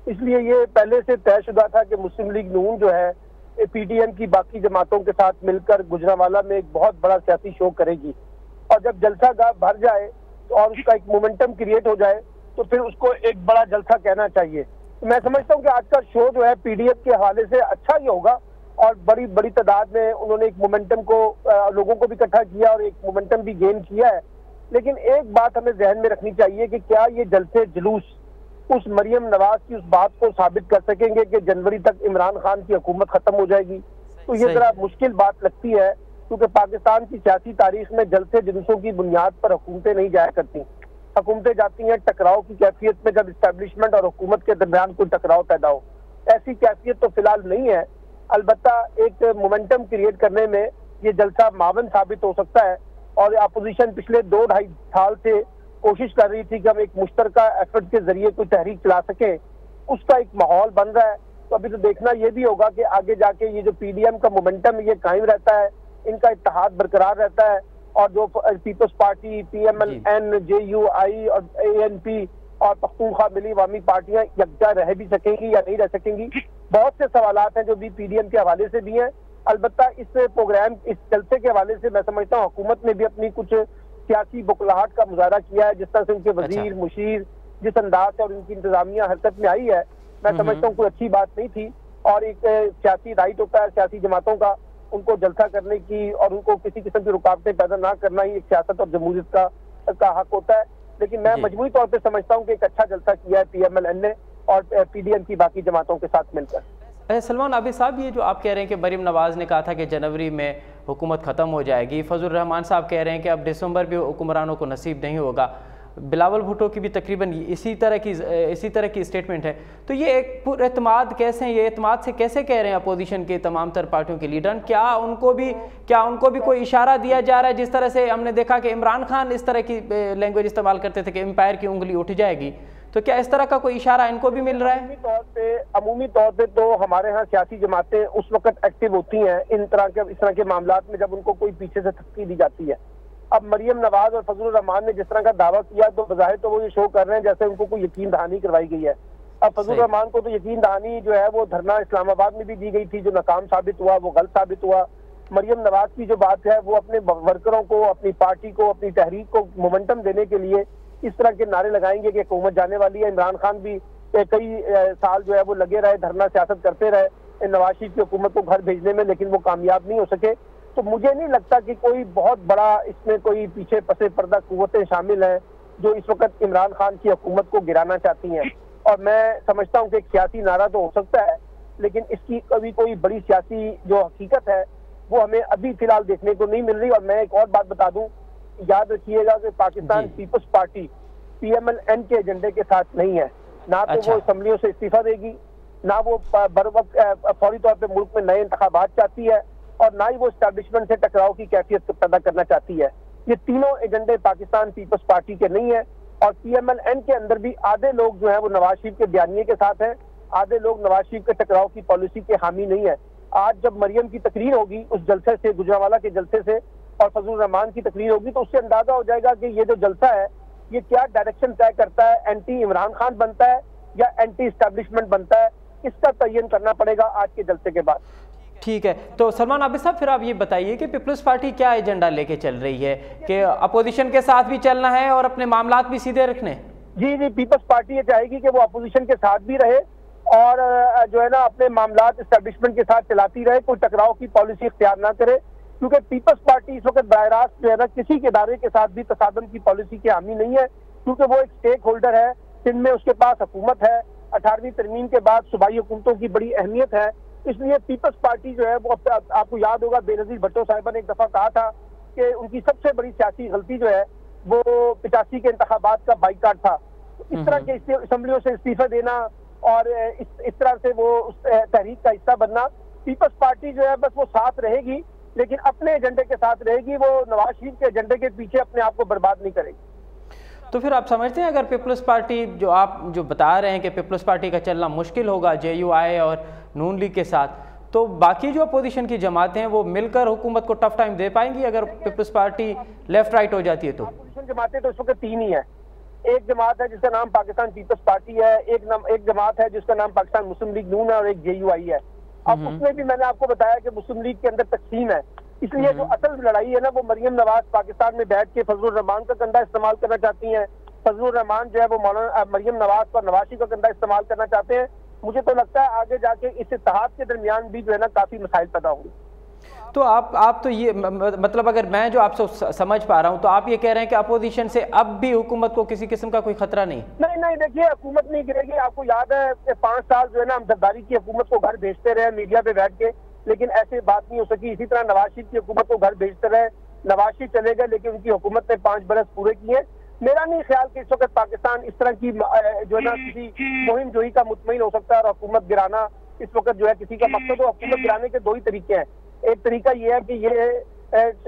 इसलिए ये पहले से तयशुदा था कि मुस्लिम लीग नून जो है PTM की बाकी जमातों के साथ मिलकर गुजरावाला में एक बहुत बड़ा सियासी शो करेगी, और जब जलसा गाह भर जाए और उसका एक मोमेंटम क्रिएट हो जाए तो फिर उसको एक बड़ा जलसा कहना चाहिए। तो मैं समझता हूँ कि आज का शो जो है PDF के हवाले से अच्छा ही होगा, और बड़ी बड़ी तादाद में उन्होंने एक मोमेंटम को लोगों को भी इकट्ठा किया और एक मोमेंटम भी गेन किया है। लेकिन एक बात हमें जहन में रखनी चाहिए कि क्या ये जलसे जुलूस उस मरियम नवाज की उस बात को साबित कर सकेंगे कि जनवरी तक इमरान खान की हुकूमत खत्म हो जाएगी? तो ये जरा मुश्किल बात लगती है, क्योंकि पाकिस्तान की सियासी तारीख में जलसे जुलूसों की बुनियाद पर हुकूमतें नहीं जाया करती। हुकूमतें जाती हैं टकराव की कैफियत में, जब इस्टेब्लिशमेंट और हुकूमत के दरमियान कोई टकराव पैदा हो। ऐसी कैफियत तो फिलहाल नहीं है, अलबत्ता एक मोमेंटम क्रिएट करने में ये जलसा मावन साबित हो सकता है। और अपोजिशन पिछले 2-2.5 साल से कोशिश कर रही थी कि हम एक मुश्तरका एफर्ट के जरिए कोई तहरीक चला सके, उसका एक माहौल बन रहा है। तो अभी तो देखना ये भी होगा कि आगे जाके ये जो PDM का मोमेंटम ये कायम रहता है, इनका इत्तेहाद बरकरार रहता है, और जो पीपल्स पार्टी, PMLN, JUI और ANP और पख्तूनख्वा मिली अवामी पार्टियां यकजा रह भी सकेंगी या नहीं रह सकेंगी। बहुत से सवालात हैं जो भी PDM के हवाले से भी हैं। अलबत्ता इस प्रोग्राम, इस जलसे के हवाले से मैं समझता हूँ हुकूमत ने भी अपनी कुछ सियासी बुकलाहट का मुजाहरा किया है, जिस तरह से उनके वजीर मुशीर जिस अंदाज से और उनकी इंतजामिया हरकत में आई है, मैं समझता हूँ कोई अच्छी बात नहीं थी। और एक सियासी राइट होता है सियासी जमातों का, उनको जलसा करने की और उनको किसी किस्म की रुकावटें पैदा ना करना ही एक सियासत और जमहूरियत का हक होता है। लेकिन मैं मजमूई तौर पर समझता हूँ कि एक अच्छा जलसा किया है PMLN ने और PDM की बाकी जमातों के साथ मिलकर। सलमान आबिद साहब, ये जो आप कह रहे हैं कि मरीम नवाज ने कहा था कि जनवरी में हुकूमत ख़त्म हो जाएगी, फजल रहमान साहब कह रहे हैं कि अब दिसंबर भी हुक्मरानों को नसीब नहीं होगा, बिलावल भुट्टो की भी तकरीबन इसी तरह की स्टेटमेंट है। तो ये एक पुरएतमाद कैसे हैं, ये एतमाद से कैसे कह रहे हैं अपोजिशन के तमाम तर पार्टियों के लीडर? क्या उनको भी कोई इशारा दिया जा रहा है? जिस तरह से हमने देखा कि इमरान खान इस तरह की लैंग्वेज इस्तेमाल करते थे कि एम्पायर की उंगली उठ जाएगी, तो क्या इस तरह का कोई इशारा इनको भी मिल रहा है? अमूमी तौर पे तो हमारे यहाँ सियासी जमातें उस वक्त एक्टिव होती हैं इस तरह के मामलात में जब उनको कोई पीछे से धमकी दी जाती है। अब मरियम नवाज और फजलुर रहमान ने जिस तरह का दावा किया तो बज़ाहिर तो वो ये शो कर रहे हैं जैसे उनको कोई यकीन दहानी करवाई गई है। अब फजलुर रहमान को तो यकीन दहानी जो है वो धरना इस्लामाबाद में भी दी गई थी, जो नाकाम साबित हुआ, वो गलत साबित हुआ। मरियम नवाज की जो बात है वो अपने वर्करों को, अपनी पार्टी को, अपनी तहरीक को मोमेंटम देने के लिए इस तरह के नारे लगाएंगे कि हुकूमत जाने वाली है। इमरान खान भी कई साल जो है वो लगे रहे, धरना सियासत करते रहे नवाज शरीफ की हुकूमत को घर भेजने में, लेकिन वो कामयाब नहीं हो सके। तो मुझे नहीं लगता कि कोई बहुत बड़ा इसमें कोई पीछे पसे पर्दा कुव्वतें शामिल हैं जो इस वक्त इमरान खान की हुकूमत को गिराना चाहती हैं। और मैं समझता हूँ कि एक सियासी नारा तो हो सकता है, लेकिन इसकी कभी कोई बड़ी सियासी जो हकीकत है वो हमें अभी फिलहाल देखने को नहीं मिल रही। और मैं एक और बात बता दूं, याद रखिएगा कि पाकिस्तान पीपल्स पार्टी PMLN के एजेंडे के साथ नहीं है। ना तो वो असम्बलियों से इस्तीफा देगी, ना वो फौरी तौर पे मुल्क में नए इंतखाबात चाहती है, और ना ही वो एस्टैब्लिशमेंट से टकराव की कैफियत पैदा करना चाहती है। ये तीनों एजेंडे पाकिस्तान पीपल्स पार्टी के नहीं है। और PMLN के अंदर भी आधे लोग जो है वो नवाज शरीफ के बयानिए के साथ हैं, आधे लोग नवाज शरीफ के टकराव की पॉलिसी के हामी नहीं है। आज जब मरियम की तकरीर होगी उस जलसे से, गुजरांवाला के जलसे से, और फजलुर रहमान की तकरीर होगी, तो उससे अंदाजा हो जाएगा कि ये जो जलसा है ये क्या डायरेक्शन तय करता है, एंटी इमरान खान बनता है या एंटी एस्टैब्लिशमें बनता है। इसका तयन करना पड़ेगा आज के जलसे के बाद। ठीक है, तो सलमान आबिद साहब फिर आप ये बताइए कि पीपल्स पार्टी क्या एजेंडा लेके चल रही है, कि अपोजिशन के साथ भी चलना है और अपने मामलात भी सीधे रखने? जी, पीपल्स पार्टी ये चाहेगी कि वो अपोजिशन के साथ भी रहे और जो है ना अपने मामलात एस्टैब्लिशमेंट के साथ चलाती रहे, कोई टकराव की पॉलिसी इख्तियार ना करे। क्योंकि पीपल्स पार्टी इस वक्त बराह रास्त जो है ना किसी के इदारे के साथ भी तसादम की पॉलिसी के हामी नहीं है, क्योंकि वो एक स्टेक होल्डर है जिनमें उसके पास हुकूमत है। 18वीं तरमीम के बाद सूबाई हुकूमतों की बड़ी अहमियत है, इसलिए पीपल्स पार्टी जो है वो आपको याद होगा बेनज़ीर भुट्टो साहिबा ने एक दफा कहा था कि उनकी सबसे बड़ी सियासी गलती जो है वो 85 के इंतखाबात का बाइकाट था। इस तरह के असम्बलियों से इस्तीफा देना और इस तरह से वो उस तहरीक का हिस्सा बनना, पीपल्स पार्टी जो है बस वो साथ रहेगी लेकिन अपने एजेंडे के साथ रहेगी, वो नवाज शरीफ के एजेंडे के पीछे अपने आप को बर्बाद नहीं करेगी। तो फिर आप समझते हैं अगर पीपल्स पार्टी जो बता रहे हैं कि पीपल्स पार्टी का चलना मुश्किल होगा JUI और नून लीग के साथ, तो बाकी जो अपोजिशन की जमातें हैं वो मिलकर हुकूमत को टफ टाइम दे पाएंगी अगर पीपल्स पार्टी लेफ्ट राइट हो जाती है? तो अपोजिशन जमातें तो इस वक्त 3 ही है। एक जमात है जिसका नाम पाकिस्तान पीपल्स पार्टी है, एक जमात है जिसका नाम पाकिस्तान मुस्लिम लीग नून है, और एक JUI है। अब उसमें भी मैंने आपको बताया कि मुस्लिम लीग के अंदर तकसीम है, इसलिए जो असल लड़ाई है ना वो मरियम नवाज पाकिस्तान में बैठ के फजलुर रहमान का कंधा इस्तेमाल करना चाहती हैं, फजलुर रहमान जो है वो मौलाना मरियम नवाज और नवाज शरीफ का कंधा इस्तेमाल करना चाहते हैं। मुझे तो लगता है आगे जाके इस इत्तेहाद के दरमियान भी जो है ना काफी मसाइल पैदा होंगे। तो आप तो ये मतलब अगर मैं जो आपसे समझ पा रहा हूँ तो आप ये कह रहे हैं कि अपोजिशन से अब भी हुकूमत को किसी किस्म का कोई खतरा नहीं? नहीं, देखिए हुकूमत नहीं गिरेगी। आपको याद है कि 5 साल जो है ना हम जरदारी की हुकूमत को घर भेजते रहे मीडिया पे बैठ के, लेकिन ऐसे बात नहीं हो सकी। इसी तरह नवाज शरीफ की हुकूमत को घर भेजते रहे, नवाज शरीफ चले गए लेकिन उनकी हुकूमत ने 5 बरस पूरे किए। मेरा नहीं ख्याल कि इस वक्त पाकिस्तान इस तरह की जो है ना किसी मुहिम जोही का मुतमईन हो सकता है और हुकूमत गिराना इस वक्त जो है किसी का मकसद हो। हुकूमत गिराने के 2 ही तरीके हैं। एक तरीका ये है कि ये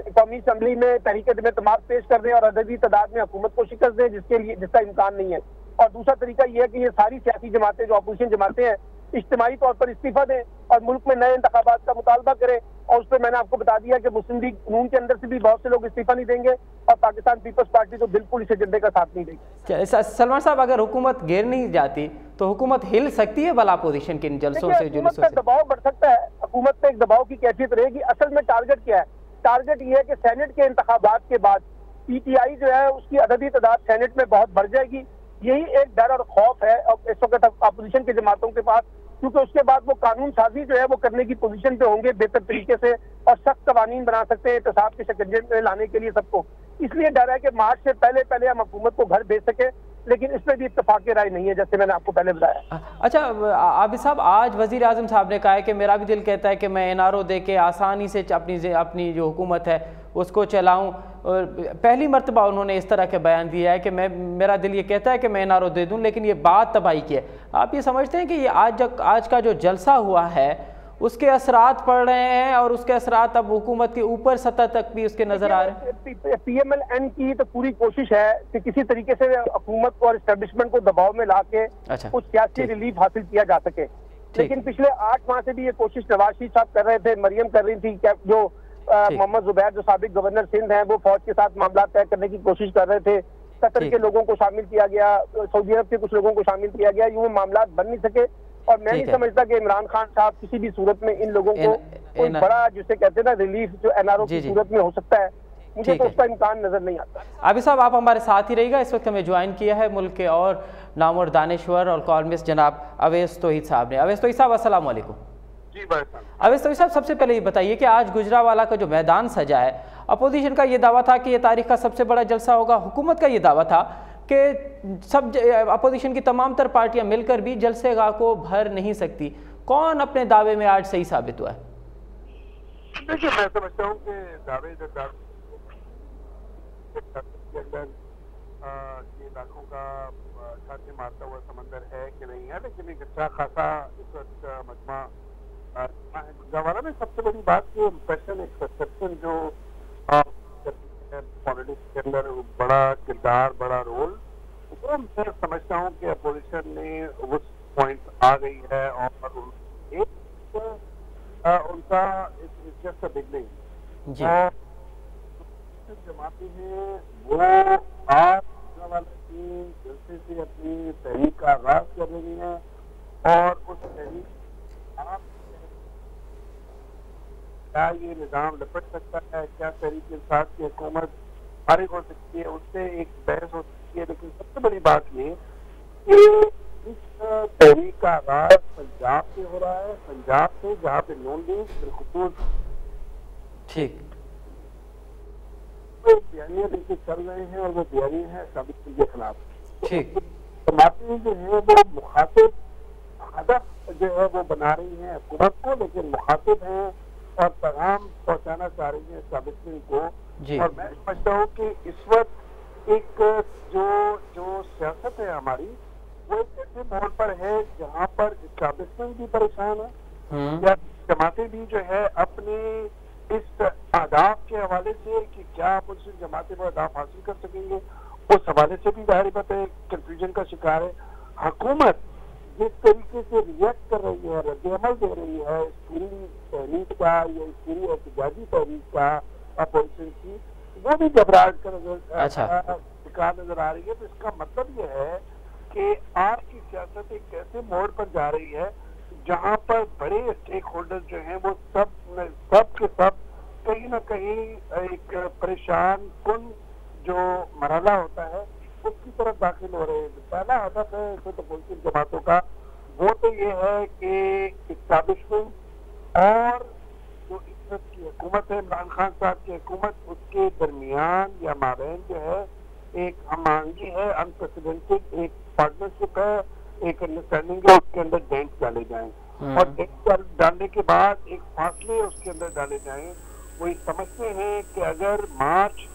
कौमी असम्बली में तहरीक एतमाद पेश कर दें और अददी तादाद में हुकूमत को शिकस्त दें जिसका इम्कान नहीं है। और दूसरा तरीका ये है कि ये सारी सियासी जमातें जो अपोजिशन जमातें हैं इज्तिमाई तौर पर इस्तीफा दें और मुल्क में नए इंतखाबात का मुतालबा करें। और उस पर मैंने आपको बता दिया कि मुस्लिम लीग नून के अंदर से भी बहुत से लोग इस्तीफा नहीं देंगे और पाकिस्तान पीपल्स पार्टी तो बिल्कुल इस एजेंडे का साथ नहीं देगी। सलमान साहब, अगर हुकूमत गिर नहीं जाती तो हुकूमत हिल सकती है भला अपोजिशन के इन जलसों से, जुलूसों से? दबाव बढ़ सकता है, हुकूमत पे एक दबाव की कैफियत रहेगी। असल में टारगेट क्या है? टारगेट ये है कि सेनेट के इंतखाबात के बाद PTI जो है उसकी अददी तादाद सेनेट में बहुत बढ़ जाएगी। यही एक डर और खौफ है इस वक्त अपोजिशन की जमातों के पास, क्योंकि उसके बाद वो कानून साजी जो है वो करने की पोजीशन पे होंगे बेहतर तरीके से और सख्त कवानीन बना सकते हैं एहतसाब के शिकंजे में लाने के लिए सबको। इसलिए डर है कि मार्च से पहले हम हुकूमत को घर भेज सके लेकिन इस पर भी इत्तेफाक राय नहीं है, जैसे मैंने आपको पहले बताया। अच्छा आबिद साहब, आज वजीर आजम साहब ने कहा है कि मेरा भी दिल कहता है कि मैं NRO दे के आसानी से अपनी जो हुकूमत है उसको चलाऊं। और पहली मर्तबा उन्होंने इस तरह के बयान दिया है कि मेरा दिल ये कहता है कि मैं NRO दे दूं, लेकिन ये बात तबाही की है। आप ये समझते हैं कि ये आज का जो जलसा हुआ है उसके असरात पड़ रहे हैं और उसके असरात अब हुकूमत की ऊपर सतह तक भी उसके नजर आ रहे हैं? PMLN की तो पूरी कोशिश है कि किसी तरीके से हुकूमत को और एस्टेब्लिशमेंट को दबाव में ला के कुछ सियासी रिलीफ हासिल किया जा सके। लेकिन पिछले 8 माह से भी ये कोशिश नवाज शरीफ साहब कर रहे थे, मरियम कर रही थी, जो मोहम्मद जुबैर जो साबिक गवर्नर सिंध हैं वो फौज के साथ मामला तय करने की कोशिश कर रहे थे। कतर के लोगों को शामिल किया गया, सऊदी अरब के कुछ लोगों को शामिल किया गया, यूं मामला बन नहीं सके। और मैं नहीं समझता कि इमरान खान साहब किसी भी सूरत में इन लोगों को कोई बड़ा जिसे कहते हैं ना रिलीफ जो NRO की सूरत में हो सकता है, मुझे तो उसका इम्कान नजर नहीं आता। आबिद साहब, आप हमारे साथ ही रहिएगा। इस वक्त हमें ज्वाइन किया है मुल्क के और नामवर दानिश्वर और कॉलमिस्ट जनाब अवैस तौहीद साहब ने। अवैस तौहीद साहब, अस्सलाम वालेकुम। जी भाई साहब। अवैस तौहीद साहब, सबसे पहले ये बताइए कि आज गुजरावाला का जो मैदान सजा है, अपोजिशन का ये दावा था कि ये तारीख का सबसे बड़ा जलसा होगा, हुकूमत का ये दावा था कि सब अपोजिशन की तमाम तर पार्टियां मिलकर भी जलसेगाह को भर नहीं सकती। कौन अपने दावे में आज सही साबित हुआ है? देखिए, मैं समझता हूँ कि दावे के अंदर ये लाखों का छाती मारता हुआ समंदर है कि नहीं है, लेकिन एक अच्छा खासा इस वक्त मजमा गुजरावाला में सबसे बड़ी बात की इम्प्रेशन, एक परसेप्शन जो पॉलिटिक्स के अंदर बड़ा किरदार, बड़ा रोल, वो मैं समझता हूँ कि अपोजिशन ने उस पॉइंट आ गई है और एक उनका जस्ट बिगनिंग जमाती हैं वो आज वाला की जल्दी से अपनी तहरीक का आगाज कर रही है और उस तहरीक आप क्या ये निज़ाम लपट सकता है, क्या तहरीक इंसाफ की हुकूमत फारिग हो सकती है, उससे एक बहस हो सकती है। लेकिन सबसे बड़ी बात ये कि इस तहरीक का आगाज पंजाब से हो रहा है, पंजाब से, जहाँ पे नून लीग बिलखुसूस ठीक तो बयानियां लेके चल रहे हैं और वो बयानियां है साबित के खिलाफ। ठीक जमातें जो है वो मुखातिब हदफ जो है वो बना रही है हुकूमत को, लेकिन मुखातिब हैं और पैगाम पहुंचाना चाह रही है एस्टेब्लिशमेंट को। और मैं समझता हूँ कि इस वक्त एक जो सियासत है हमारी, वो एक ऐसे मोड़ पर है जहाँ पर एस्टेब्लिशमेंट भी परेशान है या जमातें भी जो है अपने इस आदाब के हवाले से कि क्या अपोजिशन जमातें वो आदाब हासिल कर सकेंगे, उस हवाले से भी जाहिर बात है कंफ्यूजन का शिकार है। हुकूमत जिस तरीके से रिएक्ट कर रही है, रद्द-ए-अमल दे रही है इस पूरी तहरीक का या इस पूरी एहतजाजी तहरीक का अपोजिशन की, वो भी घबराहट का शिकार नजर आ रही है। तो इसका मतलब यह है कि आज की सियासत एक ऐसे मोड़ पर जा रही है जहाँ पर बड़े स्टेक होल्डर जो हैं वो सब के सब कहीं ना कहीं एक परेशान कुन जो मरहला होता है उसकी तरफ दाखिल हो रहे हैं। पहला हदफ है इस अपोजिशन जमातों का, वो तो ये है कि इस्टेब्लिशमेंट और जो इस वक्त की हुकूमत है, इमरान खान साहब की हुकूमत, उसके दरमियान या माबैन जो है एक हमांगी है, अनप्रेसिडेंटेड एक पार्टनरशिप है, एक अंडरस्टैंडिंग है, उसके अंदर डेंट डाले जाएं और डेंट डालने के बाद एक फासले उसके अंदर डाले जाएं। वो समझते हैं कि अगर मार्च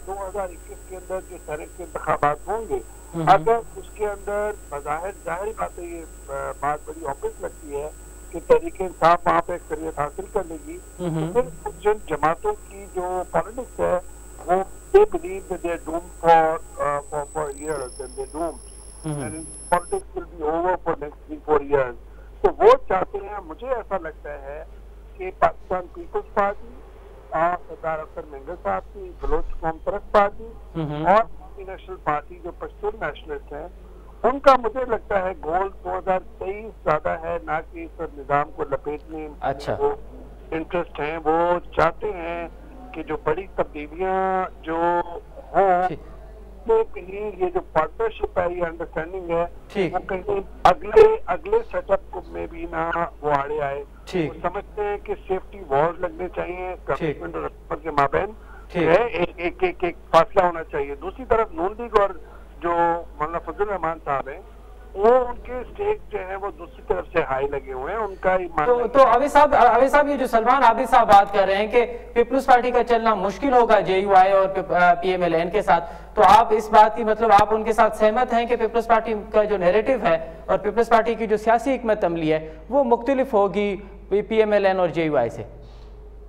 2021 के अंदर जो सेनेट के इंतखाबात होंगे, अगर उसके अंदर बज़ाहिर जाहिर बात है, ये बात बड़ी ऑब्वियस लगती है कि तहरीक इंसाफ वहाँ पे अक्सरियत हासिल कर लेगी, तो फिर जिन जमातों की जो पॉलिटिक्स है वो they believe that they are doomed for years and they're doomed and politics will be over for next 3-4 years। तो वो चाहते हैं, मुझे ऐसा लगता है कि पाकिस्तान पीपल्स पार्टी सरदार अख्तर मेंगल साहब की बलोच कौम परस्त पार्टी और नेशनल पार्टी जो पश्तून नेशनलिस्ट हैं, उनका मुझे लगता है गोल 2023 ज्यादा है, ना कि इस निजाम को लपेटने वो इंटरेस्ट है। वो चाहते हैं कि जो बड़ी तब्दीलियां जो हों तो कहीं ये जो पार्टनरशिप है, ये अंडरस्टैंडिंग है, वो कहीं अगले सेटअप में भी ना वो आड़े आए। वो समझते हैं कि सेफ्टी वॉल्स लगने चाहिए गवर्नमेंट और के माबैन, एक फासला होना चाहिए। दूसरी तरफ नून लीग और जो मौलाना फजल रहमान साहब हैं वो उनके स्टेक जो है वो दूसरी तरफ से हाई लगे हुए हैं। उनका तो आबिद साहब ये जो सलमान आबिद साहब बात कर रहे हैं कि पीपल्स पार्टी का चलना मुश्किल होगा JUI और PMLN के साथ, तो आप इस बात की मतलब आप उनके साथ सहमत हैं कि पीपल्स पार्टी का जो नैरेटिव है और पीपल्स पार्टी की जो सियासी हिकमत अमली है वो मुख्तलिफ होगी PMLN और JUI से?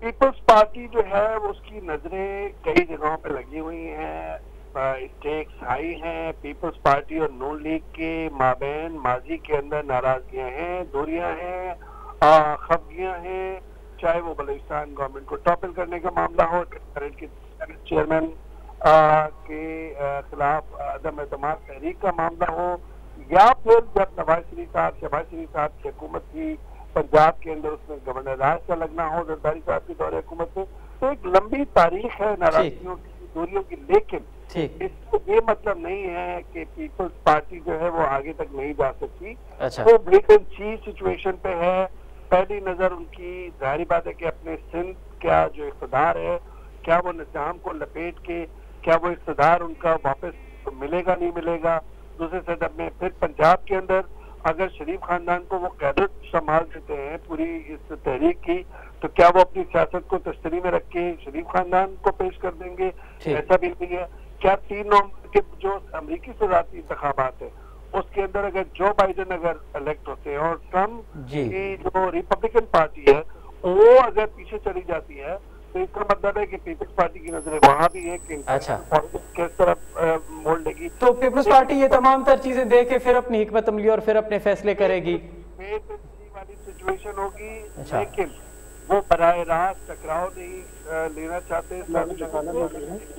पीपल्स पार्टी जो है उसकी नजरें कई जगहों पे लगी हुई हैं, स्टेक्स हाई हैं। पीपल्स पार्टी और नून लीग के माबैन माजी के अंदर नाराजगियां हैं, दूरियां हैं, खफगियां हैं, चाहे वो बलूचिस्तान गवर्नमेंट को टॉपल करने का मामला हो, करंट के चेयरमैन के खिलाफ अदम एतमाद तहरीक का मामला हो, या फिर जब शहबाज शरीफ साहब की हुकूमत थी पंजाब के अंदर उसमें गवर्नर राज का लगना हो जरदारी साहब के दौरे हुकूमत में। तो एक लंबी तारीख है नाराजगियों की, दूरियों की, लेकिन इसको ये मतलब नहीं है कि पीपल्स पार्टी जो है वो आगे तक नहीं जा सकती। तो वेट एंड सी सिचुएशन पे है। पहली नजर उनकी जाहिर बात है कि अपने सिंध का जो इक़्तिदार है, क्या वो निज़ाम को लपेट के, क्या वो इक़्तिदार उनका वापस मिलेगा नहीं मिलेगा। दूसरे सदर में फिर पंजाब के अंदर अगर शरीफ खानदान को वो क़यादत संभाल देते हैं पूरी इस तहरीक की, तो क्या वो अपनी सियासत को तश्तरी में रख के शरीफ खानदान को पेश कर देंगे? ऐसा भी नहीं है। क्या 3 नवंबर के जो अमरीकी सदारती इंतखाबात है उसके अंदर अगर जो बाइडेन अगर इलेक्ट होते हैं और ट्रम्प की जो रिपब्लिकन पार्टी है वो अगर पीछे चली जाती है, तो इसका मतलब है कि पीपल्स पार्टी की नजरें वहाँ भी है कि किस तरफ मोड़ लेगी। तो पीपल्स पार्टी ये तमाम तर चीजें देख के फिर अपनी हिकमत अमली और फिर अपने फैसले करेगी वाली सिचुएशन होगी। लेकिन वो बराह रास्त टकराव नहीं लेना चाहते,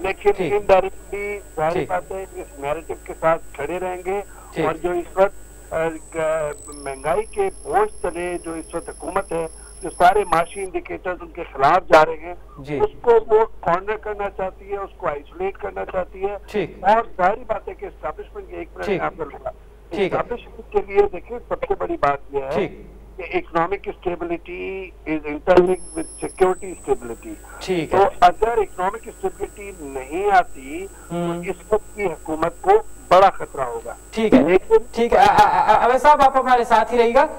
लेकिन इनडायरेक्टली जाहिर बात है इस नैरेटिव के साथ खड़े रहेंगे। और जो इस वक्त महंगाई के बोझ तले जो इस वक्त हुकूमत है, जो सारे माशी इंडिकेटर्स उनके खिलाफ जा रहे हैं, उसको वो कॉर्नर करना चाहती है, उसको आइसोलेट करना चाहती है। और जाहिर बात है कि एस्टैब्लिशमेंट के एस्टैब्लिशमेंट के लिए देखिए सबसे बड़ी बात यह है कि economic stability is interlinked with security stability. तो अगर इकोनॉमिक स्टेबिलिटी नहीं आती तो इस वक्त की हुकूमत को बड़ा खतरा होगा। ठीक है अवैध साहब आप हमारे साथ ही रहिएगा।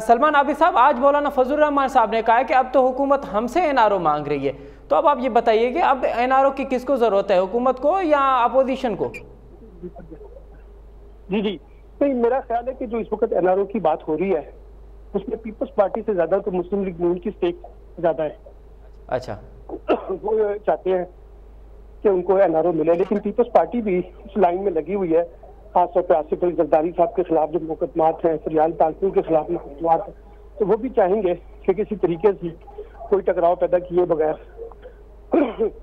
सलमान आबिद साहब, आज मौलाना फजल रहमान साहब ने कहा है कि अब तो हुकूमत हमसे NRO मांग रही है, तो अब आप ये बताइए कि अब NRO की किसको जरूरत है, हुकूमत को या अपोजिशन को? जी नहीं, मेरा ख्याल है कि जो इस वक्त NRO की बात हो रही है उसमें पीपल्स पार्टी से ज्यादा तो मुस्लिम लीग नून की स्टेक ज्यादा है। अच्छा, वो चाहते हैं कि उनको NRO मिले, लेकिन पीपल्स पार्टी भी उस लाइन में लगी हुई है। खासतौर पर आसिफ अली जरदारी साहब के खिलाफ जो मुकदमात हैं, फरियाल तालपुर के खिलाफ मुकदमात हैं, तो वो भी चाहेंगे कि किसी तरीके से कोई टकराव पैदा किए बगैर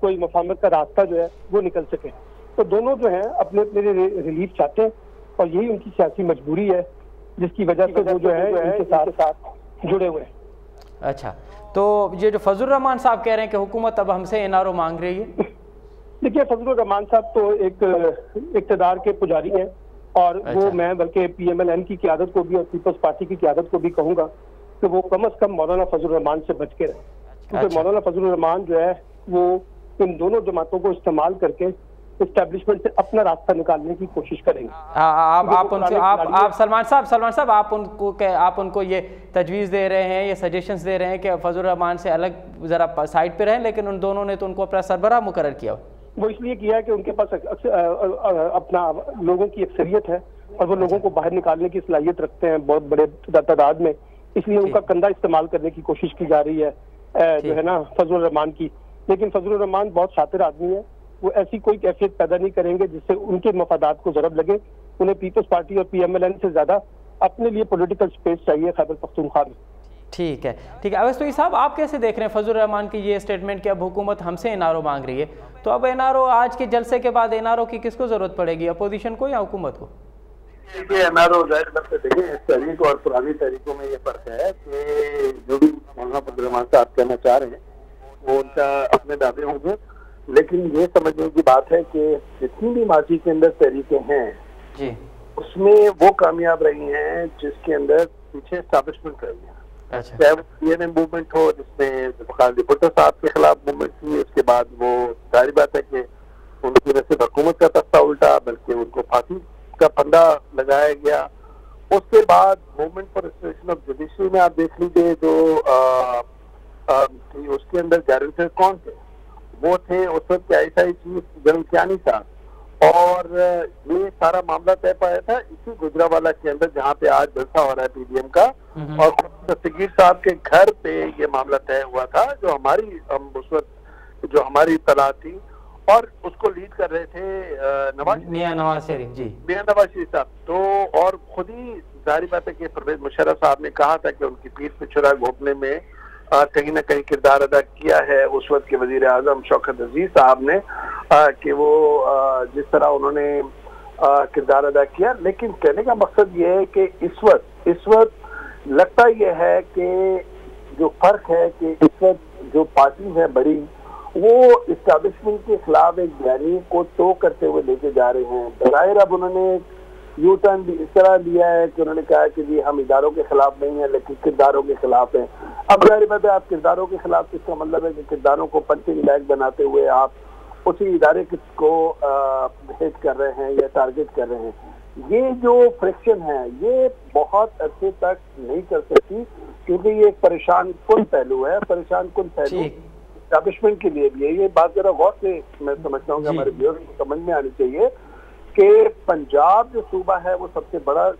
कोई मफाहमत का रास्ता जो है वो निकल सके। तो दोनों जो है अपने अपने रिलीफ चाहते हैं और यही उनकी सियासी मजबूरी है जिसकी वजह से वो जो है इनके साथ जुड़े हुए हैं। अच्छा, तो ये जो फजल रहमान साहब कह रहे हैं कि हुकूमत अब हमसे NRO मांग रही है, देखिए फजल रहमान साहब तो एक इक़्तिदार के पुजारी हैं और वो मैं बल्कि PMLN की क़यादत को भी और पीपल्स पार्टी की क़यादत को भी कहूँगा कि वो कम से कम मौलाना फजल रहमान से बच के रहे, क्योंकि मौलाना फजल रहमान जो है वो इन दोनों जमातों को इस्तेमाल करके एस्टैब्लिशमेंट से अपना रास्ता निकालने की कोशिश करेंगे। आप सलमान साहब आप उनको ये तजवीज़ दे रहे हैं, ये सजेशंस दे रहे हैं कि फजल रहमान से अलग जरा साइड पे रहें, लेकिन उन दोनों ने तो उनको अपना सरबराह मुकर्रर किया। वो इसलिए किया है कि उनके पास अपना लोगों की अक्सरियत है और वो लोगों को बाहर निकालने की सलाहियत रखते हैं बहुत बड़े तादाद में, इसलिए उनका कंधा इस्तेमाल करने की कोशिश की जा रही है जो है ना फजल रहमान की। लेकिन फजल रहमान बहुत शातिर आदमी है, वो ऐसी कोई कैफियत पैदा नहीं करेंगे जिससे उनके मफादात को जरब लगे। उन्हें पीपल्स पार्टी और PMLN से ज्यादा अपने लिए पॉलिटिकल स्पेस चाहिए खैबर पख्तूनख्वा में। ठीक है अवैध साहब, आप कैसे देख रहे हैं फजल रहमान की ये स्टेटमेंट कि अब हुकूमत हमसे NRO मांग रही है, तो अब NRO आज के जलसे के बाद NRO की किसको जरूरत पड़ेगी, अपोजिशन को या हुकूमत को? देखिए NRO जाहिर बात है, देखिए इस तहरीक और पुरानी तहरीकों में ये फर्क है कि जो भी मौलाना फजल रहमान साहब कहना चाह रहे हैं वो उनका अपने दावे होंगे, लेकिन ये समझने की बात है कि जितनी भी माजी के अंदर तहरीकें हैं जी, उसमें वो कामयाब रही हैं जिसके अंदर पीछे एस्टैब्लिशमेंट रही है। चाहे वो CNN मूवमेंट हो जिसमें भुट्टो साहब के खिलाफ मूवमेंट हुई, उसके बाद वो जाहिर बात है कि उनकी न सिर्फ हुकूमत का तख्ता उल्टा बल्कि उनको फांसी का फंदा लगाया गया। उसके बाद movement for restoration of judiciary में आप देख लीजिए जो उसके अंदर गारंटर कौन थे, वो थे उस वक्त के ISI चीफ जनरल कियानी साहब, और ये सारा मामला तय पाया था इसी गुजरावाला के अंदर जहाँ पे आज जलसा हो रहा है PDM का, और दस्तगीर साहब के घर पे ये मामला तय हुआ था, जो हमारी उस वक्त जो हमारी इत्तला थी, और उसको लीड कर रहे थे मियां नवाज शरीफ साहब। तो और खुद ही जाहिर बात है कि परवेज मुशर्रफ साहब ने कहा था कि उनकी पीठ पे छुरा घोंपने में कहीं ना कहीं किरदार अदा किया है उस वक्त के वजीर आजम शौकत अजीज साहब ने, कि वो जिस तरह उन्होंने किरदार अदा किया। लेकिन कहने का मकसद ये है कि इस वक्त लगता यह है कि जो फर्क है कि इस वक्त जो पार्टी है बड़ी, वो इस्टेब्लिशमेंट के खिलाफ एक बयानी को तो करते हुए लेके जा रहे हैं। जाहिर अब उन्होंने यू टर्न भी इस तरह लिया है कि उन्होंने कहा कि जी हम इदारों के खिलाफ नहीं है लेकिन किरदारों के खिलाफ हैं। अब जाहिर बात है आप किरदारों के खिलाफ, इसका मतलब है कि किरदारों को पंचिंग बैग बनाते हुए आप उसी इदारे को हिट कर रहे हैं या टारगेट कर रहे हैं। ये जो फ्रिक्शन है ये बहुत अच्छे तक नहीं चल सकती, क्योंकि ये एक परेशान कुन पहलू है, परेशान कुन पहलू एस्टैब्लिशमेंट के लिए भी है। ये बात जरा गौर से मैं समझता हूँ कि हमारे व्यूअर्स को समझ में आनी चाहिए कि पंजाब जो सूबा है वो सबसे बड़ा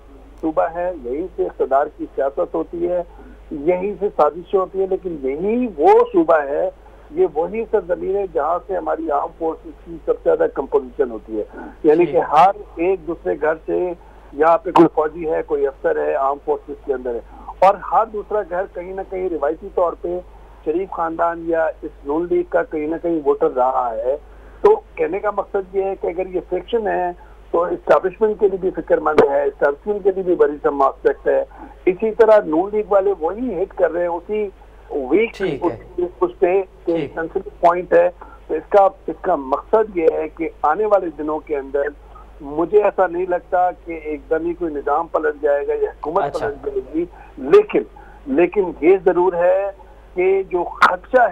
सूबा है, यहीं से इक़्तिदार की सियासत होती है, यहीं से साजिशें होती है, लेकिन यही वो सूबा है, ये वही सरजमीन है जहाँ से हमारी आर्म फोर्सेस की सबसे ज्यादा कंपोजिशन होती है। यानी कि हर एक दूसरे घर से यहाँ पे कोई फौजी है, कोई अफसर है आर्म फोर्सेस के अंदर है, और हर दूसरा घर कहीं ना कहीं रिवायती तौर पे शरीफ खानदान या इस नून लीग का कहीं ना कहीं वोटर रहा है। तो कहने का मकसद ये है कि अगर ये फ्रिक्शन है तो इस्टेब्लिशमेंट के लिए भी फिक्रमंद है, इस्टेब्लिशमेंट के लिए भी बड़ी सम एस्पेक्ट है। इसी तरह नून लीग वाले वही हिट कर रहे हैं उसी वीक उस पे सेंसिटिव पॉइंट है। तो इसका मकसद ये है कि आने वाले दिनों के अंदर मुझे ऐसा नहीं लगता कि एकदम ही कोई निजाम पलट जाएगा या हुकूमत पलट जाएगी, लेकिन ये जरूर है कि जो खदशा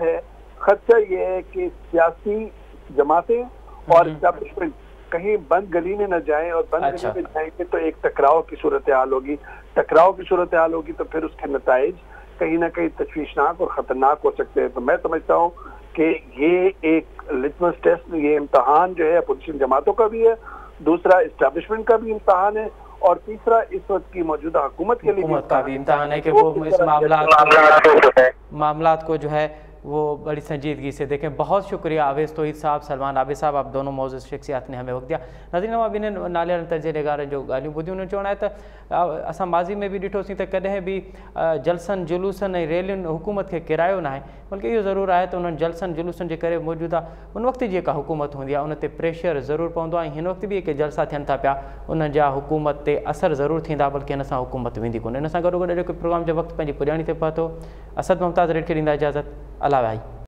ये है कि सियासी जमातें और इस्टेब्लिशमेंट कहीं बंद गली में न जाएं, और बंद गली में जाएंगे तो एक टकराव की सूरत हाल होगी, तो फिर उसके नताइज कहीं ना कहीं तशवीशनाक और खतरनाक हो सकते हैं। तो मैं समझता हूँ कि ये एक लिटमस टेस्ट, ये इम्तहान जो है अपोजिशन जमातों का भी है, दूसरा इस्टेब्लिशमेंट का भी इम्तहान है, और तीसरा इस वक्त की मौजूदा हुकूमत के लिए भी इम्तहान है कि वो इस मामलात को जो है वो बड़ी संजीदगी से देखें। बहुत शुक्रिया आवेज़ तौहीद साहब, सलमान आबिद साहब, आप दोनों मौजूद शख्सियात ने हमें वक्त दिया। नाज़रीन अभी नाले तर्जे निगार जो ॻाल्हियूं ॿुधियूं, उन्होंने चवणो आहे त असां माज़ी में भी ॾिठोसीं त कॾहिं बि जलसनि जुलूसनि ऐं रैलियुनि हुकूमत खे किरायो न आहे, बल्कि इहो ज़रूरु आहे त उन्हनि जलसनि जुलूसनि जे करे मौजूदा उन वक़्त जी जेका हुकूमत हूंदी आहे उन ते प्रेशर ज़रूरु पवंदो आहे। हिन वक़्त बि के जलसा थियनि था पिया, उन जा हुकूमत ते असर ज़रूरु थींदा, बल्कि हिन सां हुकूमत वेंदी कोन्हे। इन सां गॾोगॾु प्रोग्राम जो वक़्तु पंहिंजी पुॼाणी ते पहुतो। असद मुमताज़ रेड खे ॾींदा इजाज़त। अला भाई।